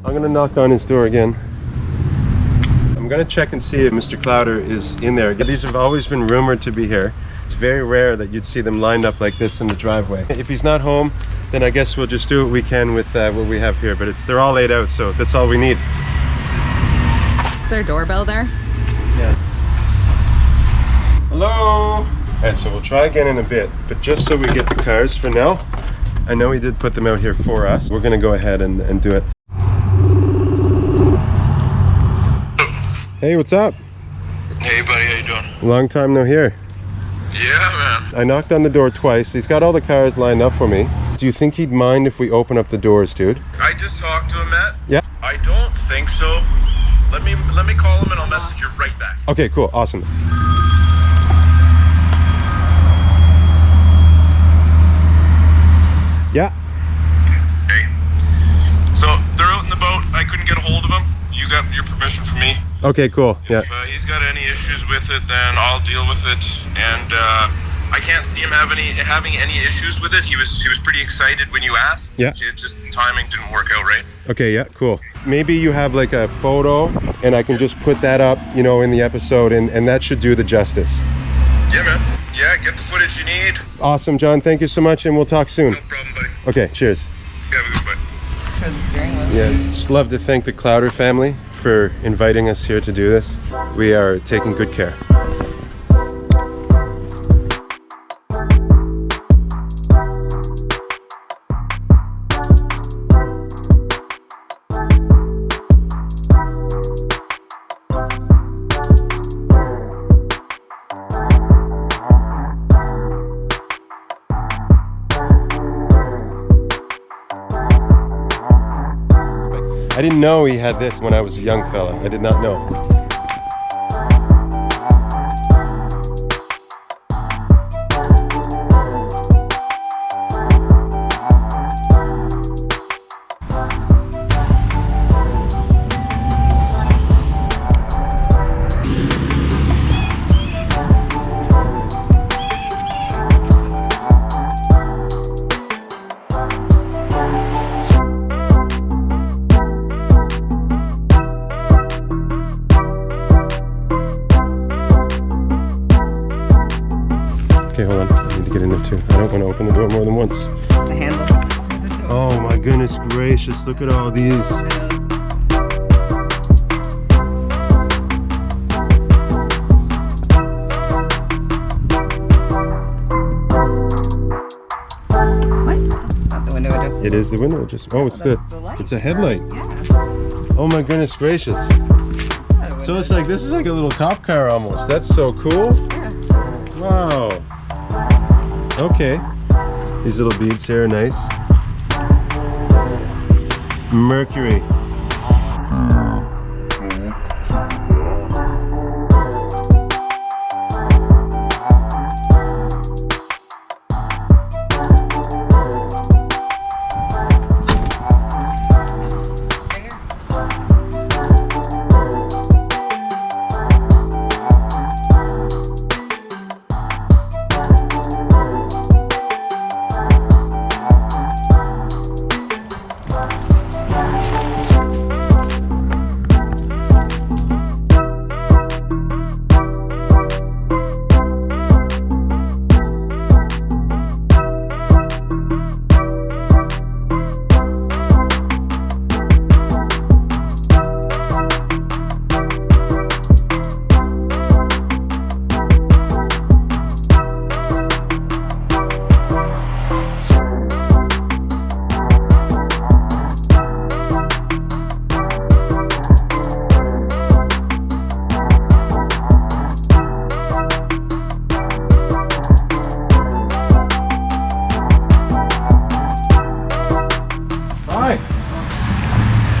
I'm gonna knock on his door again. I'm gonna check and see if Mr. Clowder is in there. These have always been rumored to be here. It's very rare that you'd see them lined up like this in the driveway. If he's not home, then I guess we'll just do what we can with what we have here. But they're all laid out, so that's all we need. Is there a doorbell there? Yeah. Hello? Alright, so we'll try again in a bit. But just so we get the cars for now, I know he did put them out here for us. We're gonna go ahead and do it. Hey, what's up? Hey buddy, how you doing? Long time no hear. Yeah, man. I knocked on the door twice. He's got all the cars lined up for me. Do you think he'd mind if we open up the doors, dude? I just talked to him, Matt. Yeah? I don't think so. Let me call him and I'll message you right back. Okay, cool, awesome. Yeah. Okay. So they're out in the boat. I couldn't get a hold of him. You got your permission from me. Okay, cool. Yeah. If he's got any issues with it, then I'll deal with it. And I can't see him having any issues with it. He was pretty excited when you asked. Yeah. It just the timing didn't work out right. Okay, yeah, cool. Maybe you have like a photo and I can just put that up, you know, in the episode and that should do the justice. Yeah, man. Yeah, get the footage you need. Awesome, John. Thank you so much and we'll talk soon. No problem, buddy. Okay, cheers. Yeah, have a good bye. For the steering wheel. Yeah, just love to thank the Clowder family for inviting us here to do this. We are taking good care. I didn't know he had this when I was a young fella. I did not know. Okay, hold on. I need to get in there too. I don't want to open the door more than once. The handles. Oh my goodness gracious, look at all these. What? That's not the window adjustment. It is the window adjustment. Oh, The light. it's a headlight. Yeah. Oh my goodness gracious. It's not a So window it's like, this is like a little cop car almost. That's so cool. Yeah. Wow. Okay. These little beads here are nice. Mercury.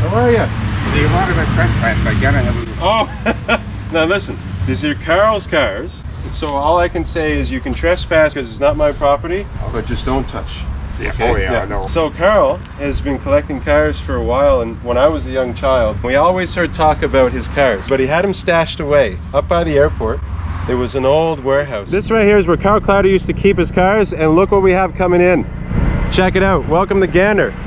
How are you? Do you want to trespass? I gotta have a... Oh, now listen, these are Carl's cars. So all I can say is you can trespass because it's not my property, but just don't touch. Yeah. Okay? Oh yeah, I know. So Carl has been collecting cars for a while, and when I was a young child, we always heard talk about his cars, but he had them stashed away up by the airport. There was an old warehouse. This right here is where Carl Clowder used to keep his cars, and look what we have coming in. Check it out. Welcome to Gander.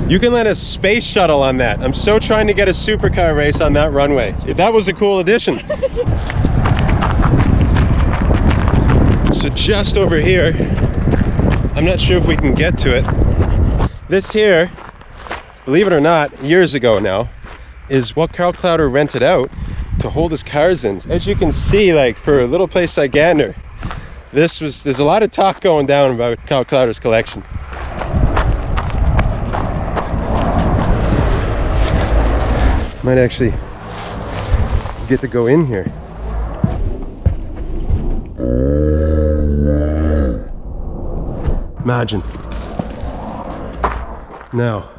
You can land a space shuttle on that. I'm so trying to get a supercar race on that runway. That was a cool addition. So just over here, I'm not sure if we can get to it. This here, believe it or not, years ago now, is what Carl Clowder rented out to hold his cars in. As you can see, like for a little place like Gander, there's a lot of talk going down about Carl Clowder's collection. Might actually get to go in here. Imagine. Now,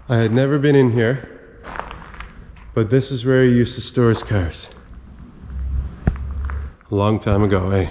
I had never been in here, but this is where he used to store his cars. A long time ago, eh?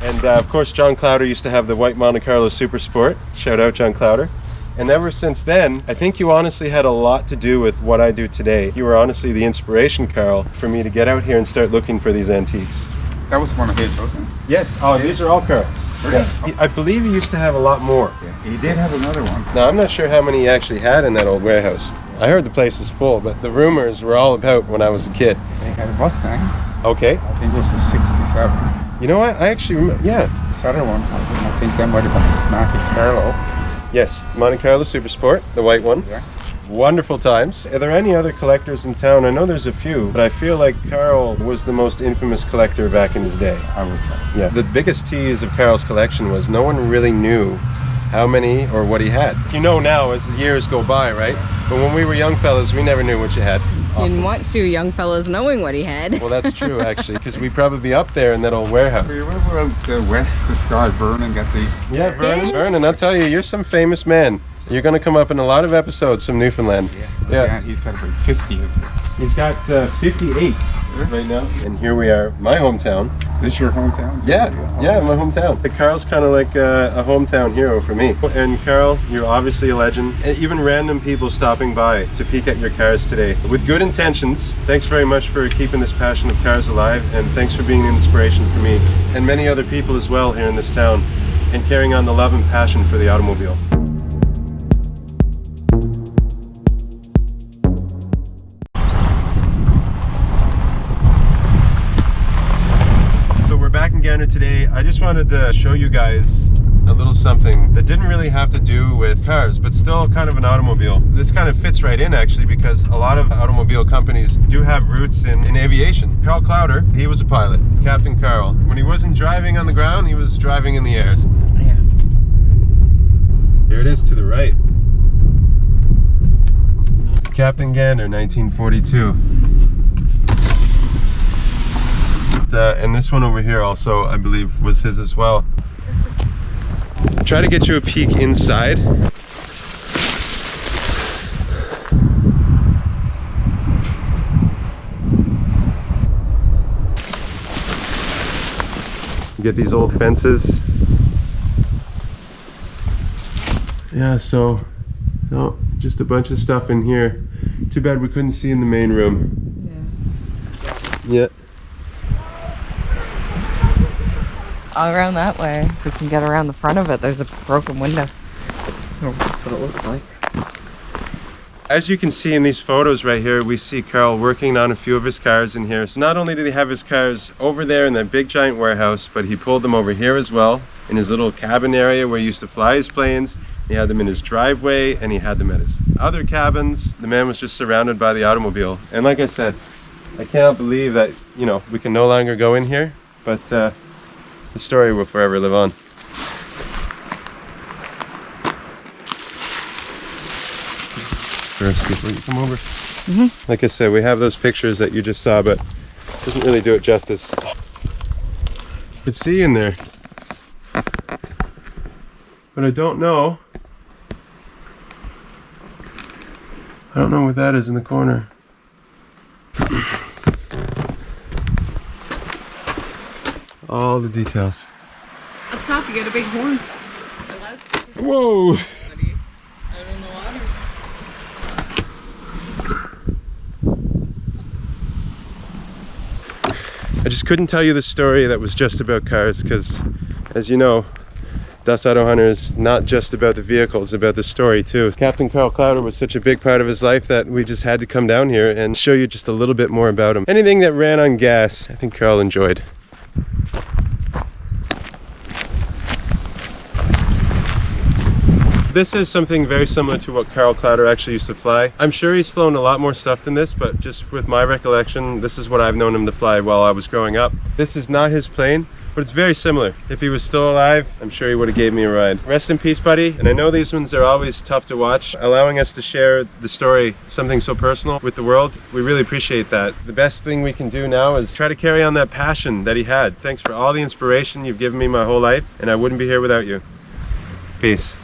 And of course, John Clowder used to have the white Monte Carlo Super Sport. Shout out, John Clowder. And ever since then, I think you honestly had a lot to do with what I do today. You were honestly the inspiration, Carl, for me to get out here and start looking for these antiques. That was one of his, wasn't it? Yes. Oh, these are all Carl's. Really? Yeah. I believe he used to have a lot more. Yeah. He did have another one. Now, I'm not sure how many he actually had in that old warehouse. I heard the place was full, but the rumors were all about when I was a kid. They had a Mustang. Okay. I think this is 67. You know what? I actually remember. Yeah. This other one, I think that might have been Monte Carlo. Yes, Monte Carlo Super Sport, the white one. Yeah. Wonderful times. Are there any other collectors in town? I know there's a few, but I feel like Carl was the most infamous collector back in his day. I would say. Yeah. The biggest tease of Carl's collection was no one really knew how many or what he had. You know now as the years go by, right? But when we were young fellas, we never knew what you had. You didn't want two young fellas knowing what he had. Well, that's true, actually, because we'd probably be up there in that old warehouse. Do you remember out west, this guy Vernon got the... Yeah, Vernon, Yes. Vernon, I'll tell you, you're some famous man. You're going to come up in a lot of episodes from Newfoundland. Yeah, he's got about 50 of them. He's got 58 right now. And here we are, my hometown. This your hometown? Yeah, my hometown. Carl's kind of like a hometown hero for me. And Carl, you're obviously a legend. And even random people stopping by to peek at your cars today with good intentions. Thanks very much for keeping this passion of cars alive, and thanks for being an inspiration for me and many other people as well here in this town, and carrying on the love and passion for the automobile. Back in Gander today. I just wanted to show you guys a little something that didn't really have to do with cars, but still kind of an automobile. This kind of fits right in actually, because a lot of automobile companies do have roots in aviation. Carl Clowder, he was a pilot, Captain Carl. When he wasn't driving on the ground, he was driving in the airs. Yeah. Here it is to the right. Captain Gander, 1942. And this one over here also, I believe, was his as well. Try to get you a peek inside. You get these old fences. Yeah, so, no, just a bunch of stuff in here. Too bad we couldn't see in the main room. Yeah. All around that way. If we can get around the front of it, there's a broken window. Oh, that's what it looks like. As you can see in these photos right here, we see Carl working on a few of his cars in here. So not only did he have his cars over there in that big giant warehouse, but he pulled them over here as well, in his little cabin area where he used to fly his planes. He had them in his driveway, and he had them at his other cabins. The man was just surrounded by the automobile. And like I said, I cannot believe that, you know, we can no longer go in here, but the story will forever live on. First, before you come over. Like I said, we have those pictures that you just saw, but it doesn't really do it justice. You could see in there, but I don't know. I don't know what that is in the corner. All the details. Up top, you got a big horn. Whoa! Buddy, out in the water. I just couldn't tell you the story that was just about cars, because, as you know, Das Auto Hunter is not just about the vehicles, about the story too. Captain Carl Clouter was such a big part of his life that we just had to come down here and show you just a little bit more about him. Anything that ran on gas, I think Carl enjoyed. This is something very similar to what Carl Clowder actually used to fly. I'm sure he's flown a lot more stuff than this, but just with my recollection, this is what I've known him to fly while I was growing up. This is not his plane, but it's very similar. If he was still alive, I'm sure he would have gave me a ride. Rest in peace, buddy. And I know these ones are always tough to watch. Allowing us to share the story, something so personal, with the world, we really appreciate that. The best thing we can do now is try to carry on that passion that he had. Thanks for all the inspiration you've given me my whole life, and I wouldn't be here without you. Peace.